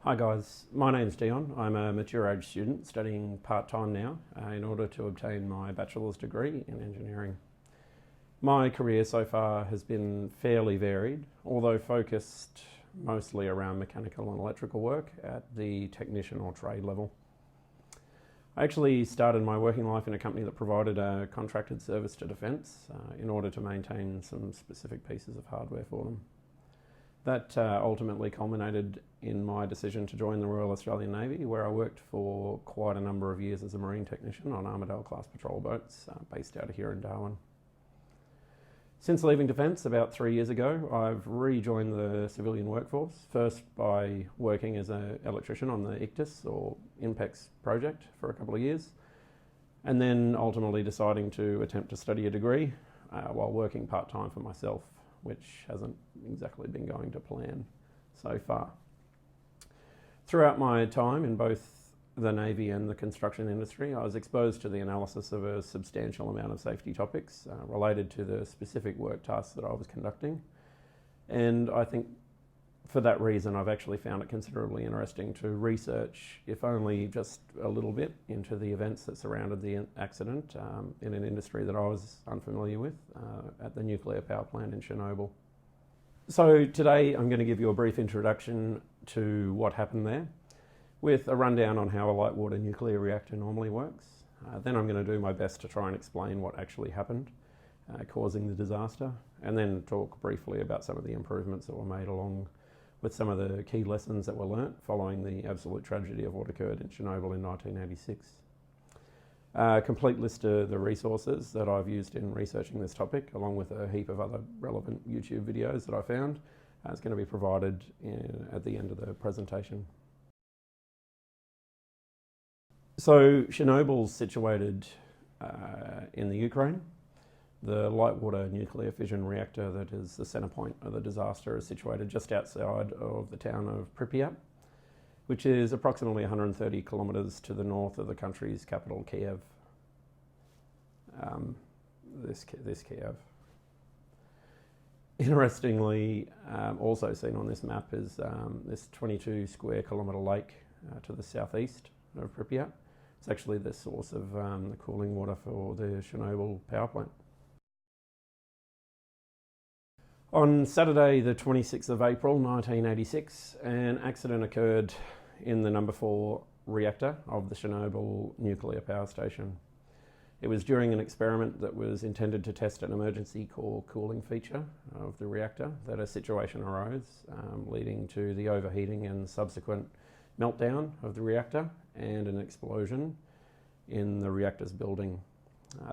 Hi guys, my name's Dion. I'm a mature age student studying part-time now in order to obtain my bachelor's degree in engineering. My career so far has been fairly varied, although focused mostly around mechanical and electrical work at the technician or trade level. I actually started my working life in a company that provided a contracted service to Defence in order to maintain some specific pieces of hardware for them. That ultimately culminated in my decision to join the Royal Australian Navy, where I worked for quite a number of years as a marine technician on Armidale-class patrol boats based out of here in Darwin. Since leaving Defence about 3 years ago, I've rejoined the civilian workforce, first by working as an electrician on the ICTIS or INPEX project for a couple of years, and then ultimately deciding to attempt to study a degree while working part-time for myself, which hasn't exactly been going to plan so far. Throughout my time in both the Navy and the construction industry, I was exposed to the analysis of a substantial amount of safety topics related to the specific work tasks that I was conducting. And I think for that reason, I've actually found it considerably interesting to research, if only just a little bit, into the events that surrounded the accident in an industry that I was unfamiliar with at the nuclear power plant in Chernobyl. So today I'm going to give you a brief introduction to what happened there, with a rundown on how a light water nuclear reactor normally works. Then I'm going to do my best to try and explain what actually happened, causing the disaster, and then talk briefly about some of the improvements that were made along with some of the key lessons that were learnt following the absolute tragedy of what occurred in Chernobyl in 1986. A complete list of the resources that I've used in researching this topic, along with a heap of other relevant YouTube videos that I found, is going to be provided at the end of the presentation. So Chernobyl's situated in the Ukraine. The light water nuclear fission reactor that is the centre point of the disaster is situated just outside of the town of Pripyat, which is approximately 130 kilometres to the north of the country's capital, Kiev. This Kiev. Interestingly, also seen on this map is this 22 square kilometre lake to the southeast of Pripyat. It's actually the source of the cooling water for the Chernobyl power plant. On Saturday, the 26th of April 1986, an accident occurred in the number 4 reactor of the Chernobyl nuclear power station. It was during an experiment that was intended to test an emergency core cooling feature of the reactor that a situation arose, leading to the overheating and subsequent meltdown of the reactor and an explosion in the reactor's building.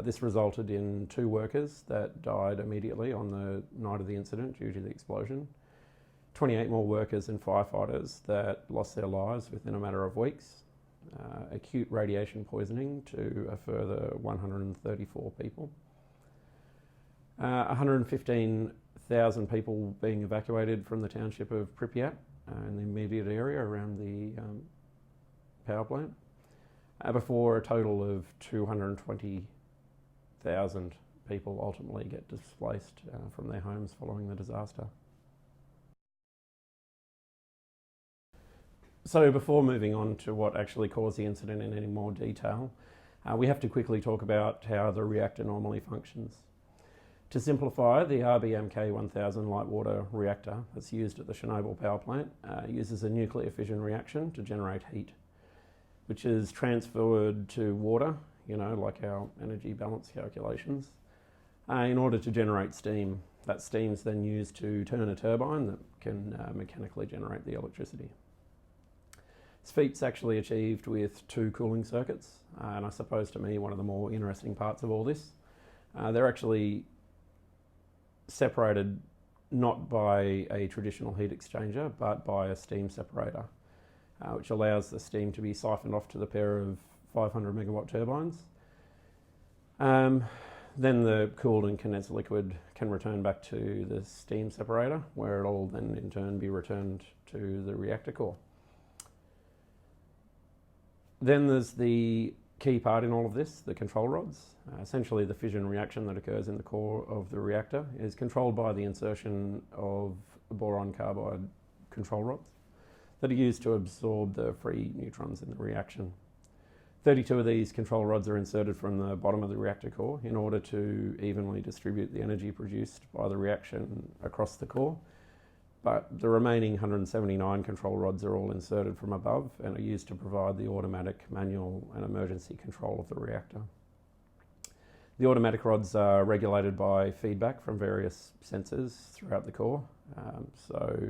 This resulted in 2 workers that died immediately on the night of the incident due to the explosion, 28 more workers and firefighters that lost their lives within a matter of weeks, acute radiation poisoning to a further 134 people, 115,000 people being evacuated from the township of Pripyat in the immediate area around the power plant, before a total of 220,000 people ultimately get displaced from their homes following the disaster. So before moving on to what actually caused the incident in any more detail, we have to quickly talk about how the reactor normally functions. To simplify, the ENG142 light water reactor that's used at the Chernobyl power plant uses a nuclear fission reaction to generate heat, which is transferred to water, like our energy balance calculations, in order to generate steam. That steam's then used to turn a turbine that can mechanically generate the electricity. This feat's actually achieved with 2 cooling circuits, and I suppose to me one of the more interesting parts of all this. They're actually separated not by a traditional heat exchanger, but by a steam separator, which allows the steam to be siphoned off to the pair of 500 megawatt turbines. Then the cooled and condensed liquid can return back to the steam separator, where it'll then in turn be returned to the reactor core. Then there's the key part in all of this, the control rods. Essentially the fission reaction that occurs in the core of the reactor is controlled by the insertion of boron carbide control rods that are used to absorb the free neutrons in the reaction. 32 of these control rods are inserted from the bottom of the reactor core in order to evenly distribute the energy produced by the reaction across the core. But the remaining 179 control rods are all inserted from above and are used to provide the automatic, manual and emergency control of the reactor. The automatic rods are regulated by feedback from various sensors throughout the core. So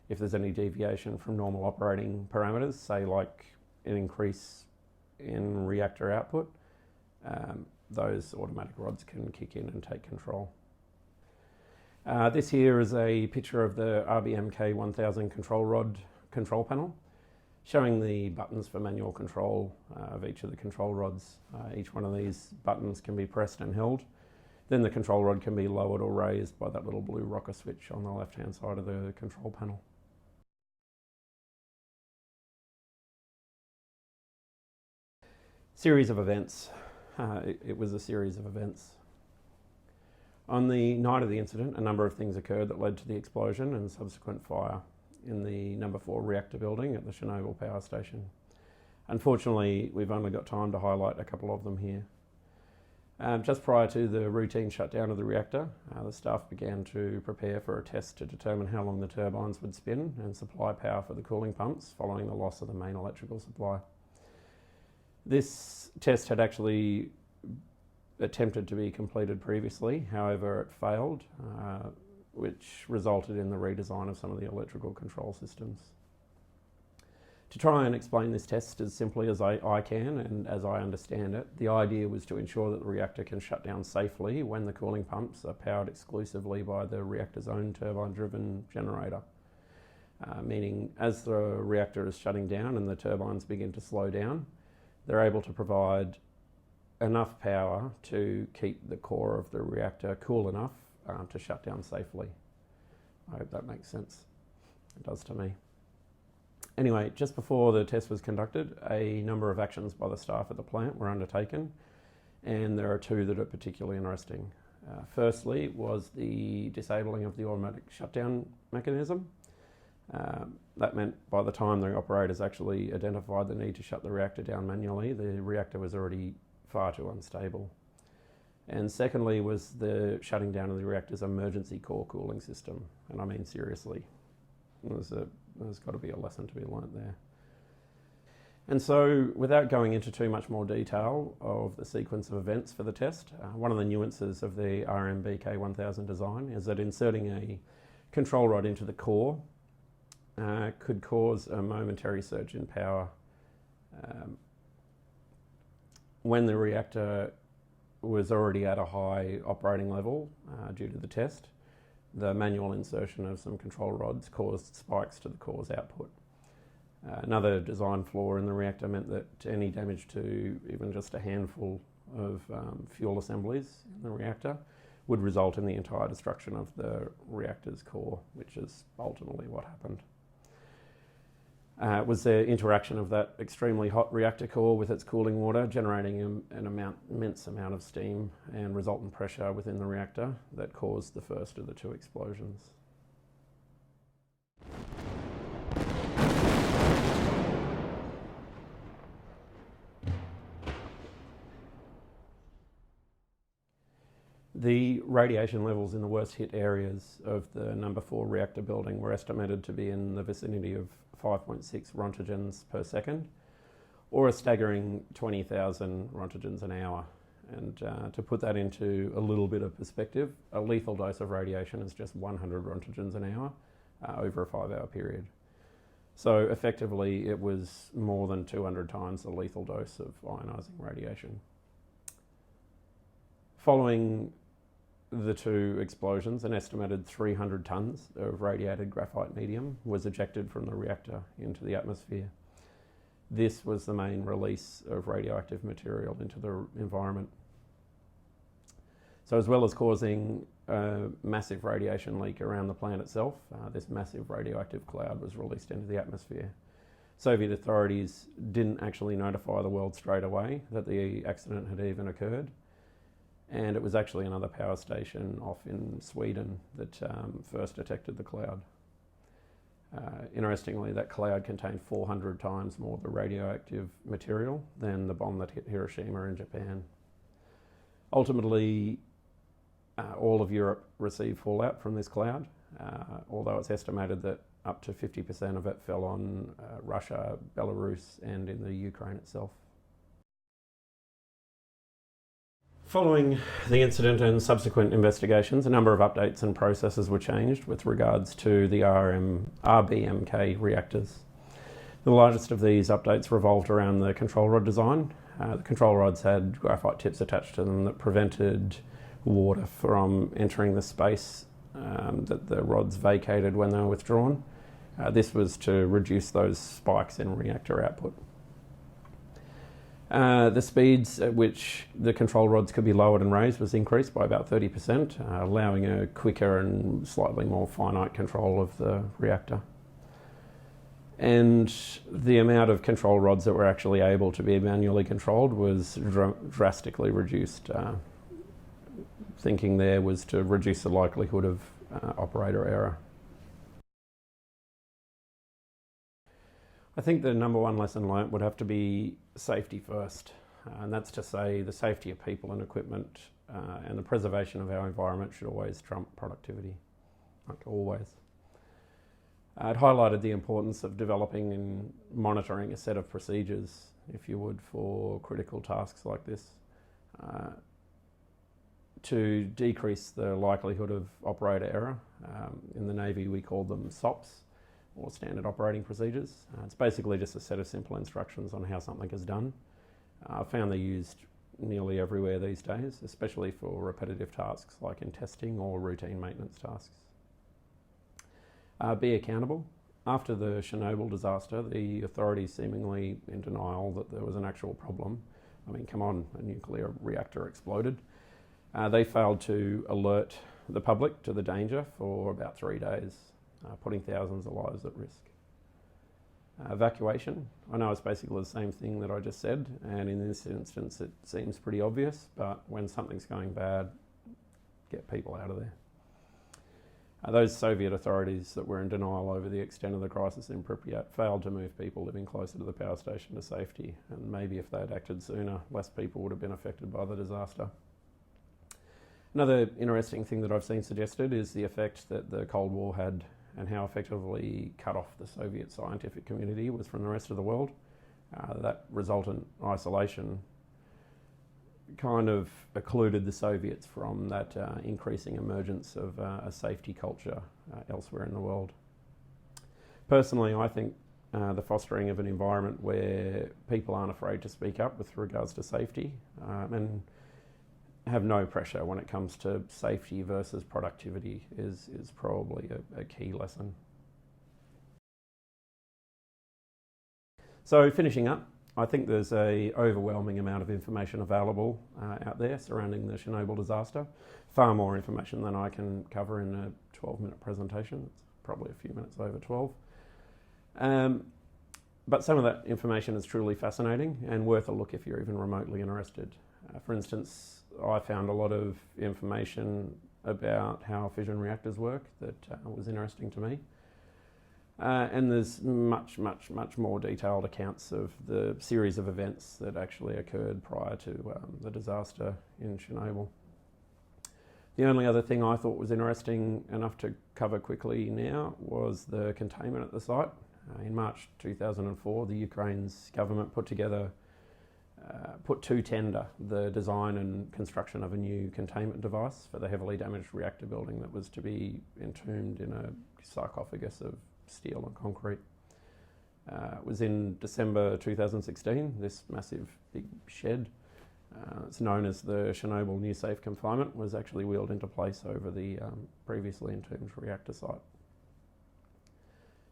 if there's any deviation from normal operating parameters, say like an increase in reactor output, those automatic rods can kick in and take control. This here is a picture of the ENG142 control rod control panel, showing the buttons for manual control of each of the control rods. Each one of these buttons can be pressed and held. Then the control rod can be lowered or raised by that little blue rocker switch on the left-hand side of the control panel. Series of events. It was a series of events. On the night of the incident, a number of things occurred that led to the explosion and subsequent fire in the number 4 reactor building at the Chernobyl power station. Unfortunately, we've only got time to highlight a couple of them here. Just prior to the routine shutdown of the reactor, the staff began to prepare for a test to determine how long the turbines would spin and supply power for the cooling pumps following the loss of the main electrical supply. This test had actually attempted to be completed previously, however it failed, which resulted in the redesign of some of the electrical control systems. To try and explain this test as simply as I can and as I understand it, the idea was to ensure that the reactor can shut down safely when the cooling pumps are powered exclusively by the reactor's own turbine-driven generator. Meaning as the reactor is shutting down and the turbines begin to slow down, they're able to provide enough power to keep the core of the reactor cool enough to shut down safely. I hope that makes sense. It does to me. Anyway, just before the test was conducted, a number of actions by the staff at the plant were undertaken, and there are two that are particularly interesting. Firstly was the disabling of the automatic shutdown mechanism. That meant by the time the operators actually identified the need to shut the reactor down manually, the reactor was already far too unstable. And secondly was the shutting down of the reactor's emergency core cooling system. And I mean seriously, there's got to be a lesson to be learnt there. And so without going into too much more detail of the sequence of events for the test, one of the nuances of the ENG142 design is that inserting a control rod into the core could cause a momentary surge in power. When the reactor was already at a high operating level due to the test, the manual insertion of some control rods caused spikes to the core's output. Another design flaw in the reactor meant that any damage to even just a handful of fuel assemblies in the reactor would result in the entire destruction of the reactor's core, which is ultimately what happened. Was the interaction of that extremely hot reactor core with its cooling water, generating an immense amount of steam and resultant pressure within the reactor that caused the first of the two explosions. The radiation levels in the worst hit areas of the number 4 reactor building were estimated to be in the vicinity of 5.6 roentgens per second, or a staggering 20,000 roentgens an hour. And to put that into a little bit of perspective, a lethal dose of radiation is just 100 roentgens an hour over a 5-hour period. So effectively it was more than 200 times the lethal dose of ionising radiation. Following the two explosions, an estimated 300 tonnes of radiated graphite medium was ejected from the reactor into the atmosphere. This was the main release of radioactive material into the environment. So as well as causing a massive radiation leak around the plant itself, this massive radioactive cloud was released into the atmosphere. Soviet authorities didn't actually notify the world straight away that the accident had even occurred. And it was actually another power station off in Sweden that first detected the cloud. Interestingly, that cloud contained 400 times more of the radioactive material than the bomb that hit Hiroshima in Japan. Ultimately, all of Europe received fallout from this cloud, although it's estimated that up to 50% of it fell on Russia, Belarus, and in the Ukraine itself. Following the incident and subsequent investigations, a number of updates and processes were changed with regards to the RBMK reactors. The largest of these updates revolved around the control rod design. The control rods had graphite tips attached to them that prevented water from entering the space that the rods vacated when they were withdrawn. This was to reduce those spikes in reactor output. The speeds at which the control rods could be lowered and raised was increased by about 30%, allowing a quicker and slightly more finite control of the reactor. And the amount of control rods that were actually able to be manually controlled was drastically reduced. Thinking there was to reduce the likelihood of operator error. I think the number one lesson learnt would have to be safety first, and that's to say the safety of people and equipment and the preservation of our environment should always trump productivity, like always. It highlighted the importance of developing and monitoring a set of procedures, if you would, for critical tasks like this, to decrease the likelihood of operator error. In the Navy we call them SOPs, or standard operating procedures. It's basically just a set of simple instructions on how something is done. I've found they're used nearly everywhere these days, especially for repetitive tasks like in testing or routine maintenance tasks. Be accountable. After the Chernobyl disaster, the authorities seemingly in denial that there was an actual problem. I mean, come on, a nuclear reactor exploded. They failed to alert the public to the danger for about 3 days, putting thousands of lives at risk. Evacuation. I know it's basically the same thing that I just said, and in this instance it seems pretty obvious, but when something's going bad, get people out of there. Those Soviet authorities that were in denial over the extent of the crisis in Pripyat failed to move people living closer to the power station to safety, and maybe if they had acted sooner, less people would have been affected by the disaster. Another interesting thing that I've seen suggested is the effect that the Cold War had and how effectively cut off the Soviet scientific community was from the rest of the world. That resultant isolation kind of occluded the Soviets from that increasing emergence of a safety culture elsewhere in the world. Personally, I think the fostering of an environment where people aren't afraid to speak up with regards to safety and have no pressure when it comes to safety versus productivity is probably a key lesson. So finishing up, I think there's an overwhelming amount of information available out there surrounding the Chernobyl disaster. Far more information than I can cover in a 12-minute presentation. It's probably a few minutes over 12. But some of that information is truly fascinating and worth a look if you're even remotely interested. For instance, I found a lot of information about how fission reactors work that was interesting to me. And there's much more detailed accounts of the series of events that actually occurred prior to the disaster in Chernobyl. The only other thing I thought was interesting enough to cover quickly now was the containment at the site. In March 2004, the Ukraine's government put to tender the design and construction of a new containment device for the heavily damaged reactor building that was to be entombed in a sarcophagus of steel and concrete. It was in December 2016, this massive big shed, it's known as the Chernobyl New Safe Confinement, was actually wheeled into place over the previously entombed reactor site.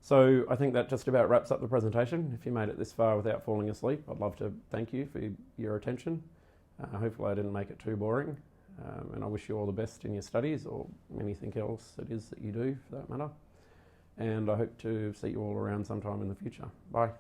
So I think that just about wraps up the presentation. If you made it this far without falling asleep, I'd love to thank you for your attention. Hopefully I didn't make it too boring, and I wish you all the best in your studies or anything else it is that you do for that matter. And I hope to see you all around sometime in the future. Bye.